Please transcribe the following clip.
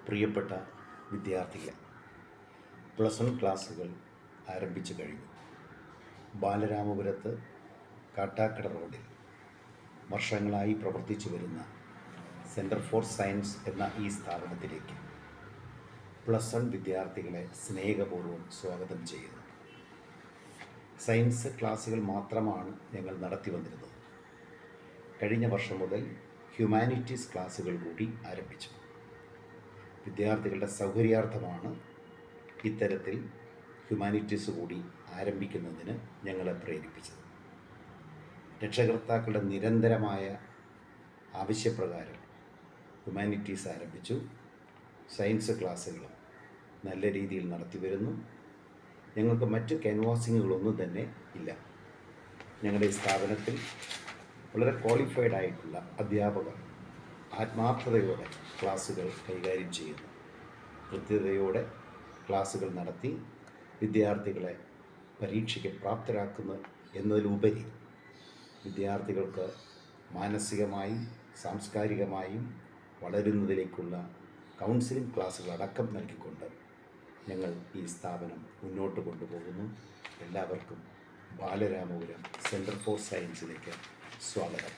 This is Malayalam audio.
പ്രിയപ്പെട്ട വിദ്യാർത്ഥികളെ, +1 ക്ലാസ്സുകൾ ആരംഭിച്ചു കഴിഞ്ഞു. ബാലരാമപുരത്ത് കാട്ടാക്കട റോഡിൽ വർഷങ്ങളായി പ്രവർത്തിച്ചു വരുന്ന സെൻറ്റർ ഫോർ സയൻസ് എന്ന ഈ സ്ഥാപനത്തിലേക്ക് +1 വിദ്യാർത്ഥികളെ സ്നേഹപൂർവ്വം സ്വാഗതം ചെയ്യുന്നു. സയൻസ് ക്ലാസ്സുകൾ മാത്രമാണ് ഞങ്ങൾ നടത്തി വന്നിരുന്നത്. കഴിഞ്ഞ വർഷം മുതൽ ഹ്യൂമാനിറ്റീസ് ക്ലാസ്സുകൾ കൂടി ആരംഭിച്ചു. വിദ്യാർത്ഥികളുടെ സൗകര്യാർത്ഥമാണ് ഇത്തരത്തിൽ ഹ്യൂമാനിറ്റീസ് കൂടി ആരംഭിക്കുന്നതിന് ഞങ്ങളെ പ്രേരിപ്പിച്ചത്. രക്ഷകർത്താക്കളുടെ നിരന്തരമായ ആവശ്യപ്രകാരം ഹ്യൂമാനിറ്റീസ് ആരംഭിച്ചു. സയൻസ് ക്ലാസ്സുകളും നല്ല രീതിയിൽ നടത്തി വരുന്നു. ഞങ്ങൾക്ക് മറ്റ് ക്യാൻവാസിങ്ങുകളൊന്നും തന്നെ ഇല്ല. ഞങ്ങളുടെ ഈ സ്ഥാപനത്തിൽ വളരെ ക്വാളിഫൈഡ് ആയിട്ടുള്ള അധ്യാപകർ ആത്മാർത്ഥതയോടെ ക്ലാസ്സുകൾ കൈകാര്യം ചെയ്യുന്നു. കൃത്യതയോടെ ക്ലാസ്സുകൾ നടത്തി വിദ്യാർത്ഥികളെ പരീക്ഷയ്ക്ക് പ്രാപ്തരാക്കുന്നു എന്നതിലുപരി വിദ്യാർത്ഥികൾക്ക് മാനസികമായും സാംസ്കാരികമായും വളരുന്നതിലേക്കുള്ള കൗൺസിലിംഗ് ക്ലാസ്സുകളടക്കം നൽകിക്കൊണ്ട് ഞങ്ങൾ ഈ സ്ഥാപനം മുന്നോട്ട് കൊണ്ടുപോകുന്നു. എല്ലാവർക്കും ബാലരാമപുരം സെൻറ്റർ ഫോർ സയൻസിലേക്ക് സ്വാഗതം.